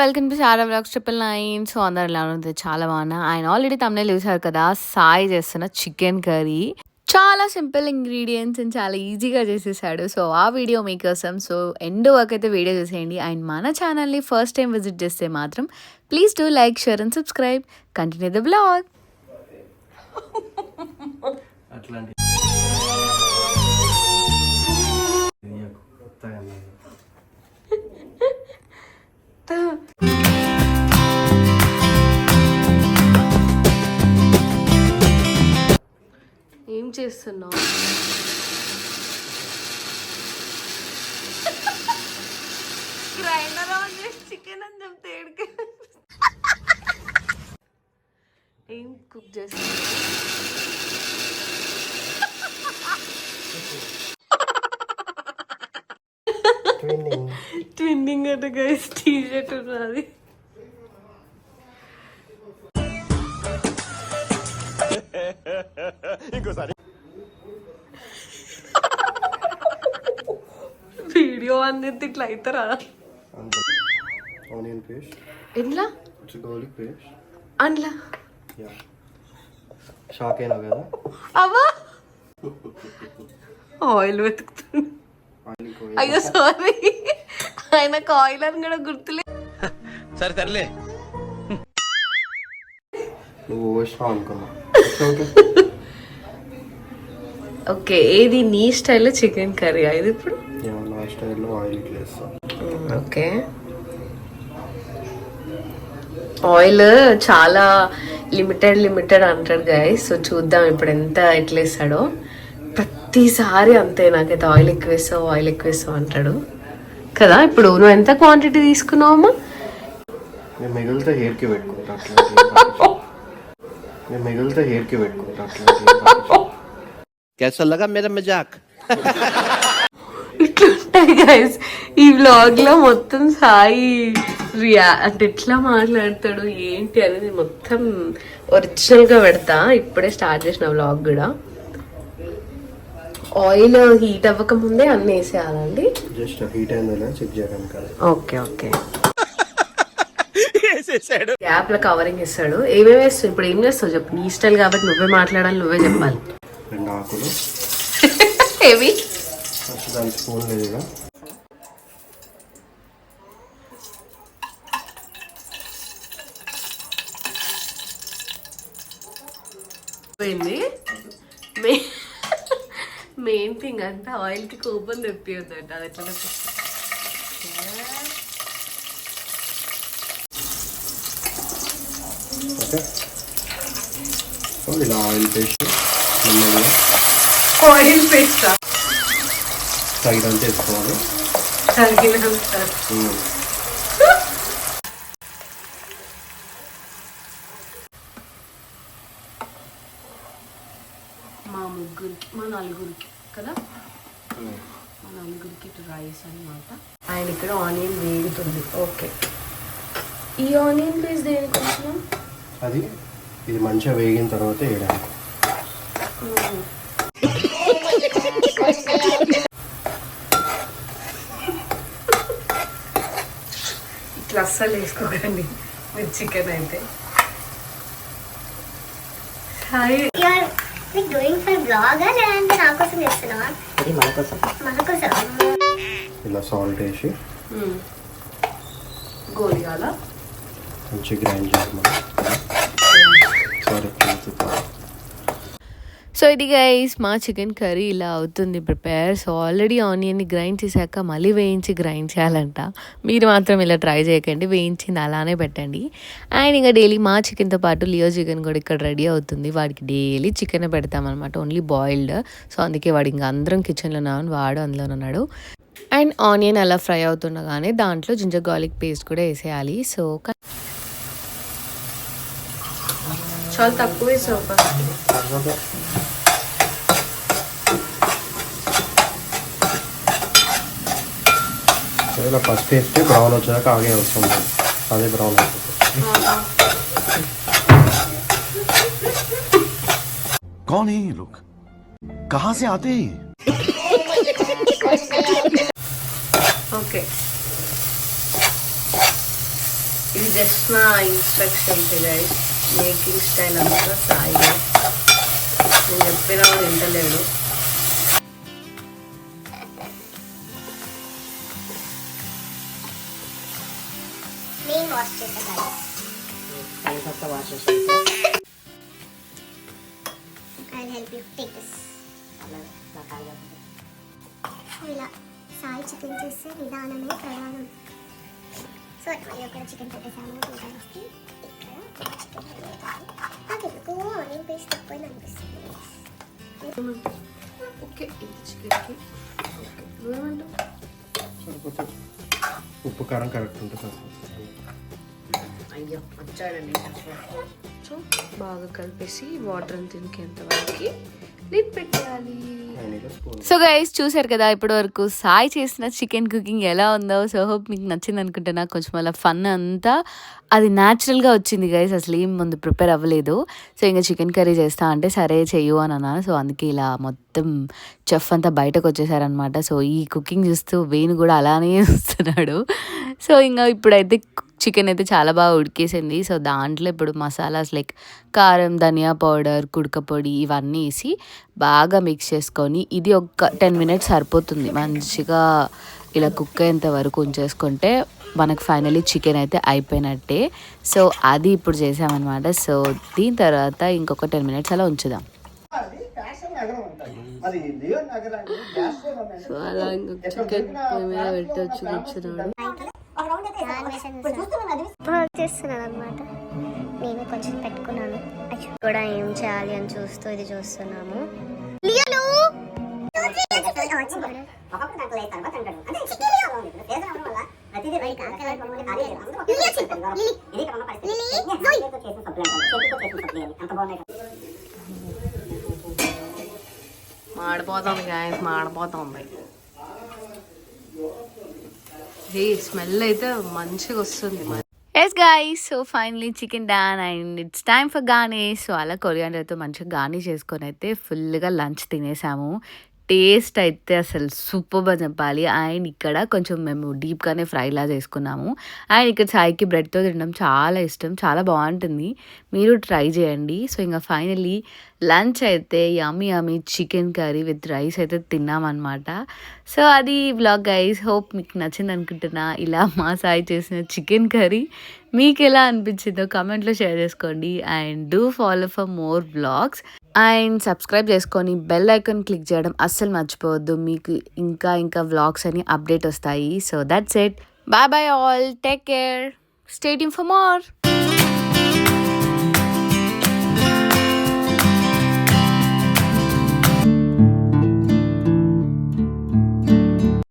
Welcome to Shara vlogs 999. So అందరు ఎలా ఉంటుంది? చాలా బాగున్నా. ఆయన ఆల్రెడీ తమ్నైల్ చూసారు కదా, సాయి చేస్తున్న చికెన్ కర్రీ. చాలా సింపుల్ ఇంగ్రీడియంట్స్ అండ్ చాలా ఈజీగా చేసేసాడు. సో ఆ వీడియో మీకోసం. సో ఎండ్ వరకు అయితే వీడియో చూసేయండి. అండ్ మన ఛానల్ని ఫస్ట్ టైం విజిట్ చేస్తే మాత్రం please do like, share and subscribe. Continue the blog. ఏం చేస్తున్నావు? గ్రైండర్ ఆన్ చేసి చికెన్ అని చెప్తే ఏం కుక్ చేస్తున్నావు? ట్విన్నింగ్ అంటే గైస్ టీ-షర్ట్ ఉన్నది. ఇంకోసారి వీడియో అనేది ఇట్లా అవుతారా? ఆనియన్ పేస్ట్ ఎట్లా? గార్లిక్ పేస్ట్ అందులో షాక్ అయినా కదా. అవా ఆయిల్ వెతుకుతుంది. అయ్యో సారీ, ఆయనకు ఆయిల్ అని కూడా గుర్తులే. సరే సర్లే, నువ్వు వేసినా అనుకున్నా. ఓకే, ఏది నీ స్టైల్లో చికెన్ కర్రీ ఇది ఇప్పుడు? నా స్టైల్లో ఆయిల్ ఇట్లా వేస్తాను. ఓకే, ఆయిల్ చాలా లిమిటెడ్ అంటాడు గైస్. సో చూద్దాం ఇప్పుడు ఎంత ఎట్లా వేస్తాడో. ప్రతిసారి అంతే, నాకైతే ఆయిల్ ఎక్కువ వేస్తావు అంటాడు కదా. ఇప్పుడు నువ్వు ఎంత క్వాంటిటీ తీసుకున్నావమ్మా? నేను మిగిలితే హెయిర్కి పెట్టుకుంటా. कैसा लगा मेरा मजाक? ఇట్లుంటాయి గైస్ ఈ వ్లాగ్ లో. మొత్తం సాయి అంటే ఎట్లా మాట్లాడతాడు ఏంటి అనేది మొత్తం ఒరిజినల్ గా పెడతా. ఇప్పుడే స్టార్ట్ చేసిన వ్లాగ్ కూడా. ఆయిల్ హీట్ అవ్వక ముందే అన్ని వేసేయాలండి. జస్ట్ హీట్ అయిందా చెక్ చేయడానికి. ఓకే గ్యాప్ లో కవరింగ్ ఇస్తాడు. ఏమేమి వేస్తావు ఇప్పుడు? ఏం చేస్తావు చెప్పు. నీ స్టైల్ కాబట్టి నువ్వే మాట్లాడాలి, నువ్వే చెప్పాలి. 2 ఆకులు ఏవి? దాని స్పూన్ లేదు. పోయింది. మెయిన్ థింగ్ అంటే ఆయిల్ కి కోపం తెప్పియొద్దట. అది ఎట్లా ఓకే, ఇలా ఆయిల్ పేస్ట్ తగినంత వేసుకోవాలి. మా నలుగురికి కదా, మా నలుగురికి రైస్ అన్నమాట. ఆయన ఇక్కడ ఆనియన్ వేగుతుంది. ఓకే, ఈ ఆనియన్ పేస్ట్ దేనికోసం? ఇది మంచిగా వేగిన తర్వాత వేయడానికి. ఇట్లా అస్సలు వేసుకోకండి మీరు చికెన్ అయితే. హాయ్, ఇలా సాల్ట్ వేసి గోలిగాల మంచిగా గ్రైండ్ చేయమని. సో ఇది గైస్ మా చికెన్ కర్రీ ఇలా అవుతుంది ప్రిపేర్. సో ఆల్రెడీ ఆనియన్ని గ్రైండ్ చేశాక మళ్ళీ వేయించి గ్రైండ్ చేయాలంట. మీరు మాత్రం ఇలా ట్రై చేయకండి, వేయించింది అలానే పెట్టండి. అండ్ ఇంకా డైలీ మా చికెన్తో పాటు లియో చికెన్ కూడా ఇక్కడ రెడీ అవుతుంది. వాడికి డైలీ చికెన్ పెడతామన్నమాట, ఓన్లీ బాయిల్డ్. సో అందుకే వాడు ఇంకా అందరం కిచెన్లో ఉన్నాను, వాడు అందులో ఉన్నాడు. అండ్ ఆనియన్ అలా ఫ్రై అవుతుండగానే దాంట్లో జింజర్ గార్లిక్ పేస్ట్ కూడా వేసేయాలి. సో చాలా తక్కువ వేసావు ఫస్ట్. ఇలా ఫస్ట్ వేస్తే బ్రౌన్ వచ్చాక ఆగే వస్తుంది, అదే బ్రౌన్ అయిపోతుంది. कौन है ये लोग? कहाँ से आते हैं? ఓకే ఇది జస్ట్ నా ఇన్స్ట్రక్షన్స్ గైస్, మేకింగ్ స్టైల్ అంతా సాయి. నేను చెప్పినా కూడా వింటలేడు. ఇలా సాయి చికెన్ చేసే విధానమే ప్రధానం. సో ఇక్కడ చికెన్ పెట్టేసాము. దీనికి ఇక్కడ చికెన్ నాకు ఎందుకో ఆనియన్ పేస్ట్ తక్కువ అనిపిస్తుంది. ఓకే, ఇది చికెన్కి ఉప్పు కారం కరెక్ట్ ఉంటుంది. అయ్యో వచ్చాడండి. సో బాగా కలిపేసి వాటర్ అంత ఇంకేంత వరకు లిడ్ పెట్టాలి. సో గైస్ చూసారు కదా ఇప్పటి వరకు సాయి చేసిన చికెన్ కుకింగ్ ఎలా ఉందో. సో హోప్ మీకు నచ్చింది అనుకుంటున్నా. కొంచెం అలా ఫన్ అంతా అది న్యాచురల్గా వచ్చింది గైస్, అసలు ఏం ముందు ప్రిపేర్ అవ్వలేదు. సో ఇంకా చికెన్ కర్రీ చేస్తా అంటే సరే చెయ్యు అని అన్నాను. సో అందుకే ఇలా మొత్తం చెఫ్ అంతా బయటకు వచ్చేసారనమాట. సో ఈ కుకింగ్ చూస్తూ వేణు కూడా అలానే చూస్తున్నాడు. సో ఇంకా ఇప్పుడైతే చికెన్ అయితే చాలా బాగా ఉడికేసింది. సో దాంట్లో ఇప్పుడు మసాలాస్ లైక్ కారం, ధనియా పౌడర్, కుడక పొడి ఇవన్నీ వేసి బాగా మిక్స్ చేసుకొని ఇది ఒక 10 minutes సరిపోతుంది. మంచిగా ఇలా కుక్ అయ్యేంత వరకు ఉంచేసుకుంటే మనకు ఫైనలీ చికెన్ అయితే అయిపోయినట్టే. సో అది ఇప్పుడు చేసామన్నమాట. సో దీని తర్వాత ఇంకొక 10 minutes అలా ఉంచుదాం. సో అలా ఇంకొక చికెన్ పొయ్యి మీద పెట్టొచ్చు కూర్చున్నాడు. చేస్తున్నాను అనమాట. నేను కొంచెం పెట్టుకున్నాను కూడా ఏం చేయాలి అని చూస్తూ ఇది చూస్తున్నాము. మాడిపోతుంది గాయస్, మాడిపోతుంది. ఈ స్మెల్ అయితే మంచిగా వస్తుంది. Yes guys, so finally chicken done and it's time for garnish. So అలా కొరియాండర్తో మంచిగా గార్నిష్ చేసుకొని అయితే ఫుల్గా లంచ్ తినేసాము. టేస్ట్ అయితే అసలు సూపర్ అని చెప్పాలి. అండ్ ఇక్కడ కొంచెం మేము డీప్గానే ఫ్రైలా చేసుకున్నాము. అండ్ ఇక్కడ సాయికి బ్రెడ్తో తినడం చాలా ఇష్టం, చాలా బాగుంటుంది, మీరు ట్రై చేయండి. సో ఇంకా ఫైనలీ లంచ్ అయితే యమ్మీ చికెన్ కర్రీ విత్ రైస్ అయితే తిన్నామన్నమాట. సో అది వ్లాగ్ గైస్, హోప్ మీకు నచ్చింది అనుకుంటున్నా. ఇలా మా సాయి చేసిన చికెన్ కర్రీ మీకు ఎలా అనిపించిందో కామెంట్లో షేర్ చేసుకోండి. And do follow for more vlogs and subscribe చేసుకొని బెల్ ఐకాన్ క్లిక్ చేయడం అస్సలు మర్చిపోవద్దు. మీకు ఇంకా వ్లాగ్స్ అని అప్డేట్ వస్తాయి. So that's it, bye bye all, take care, stay tuned for more.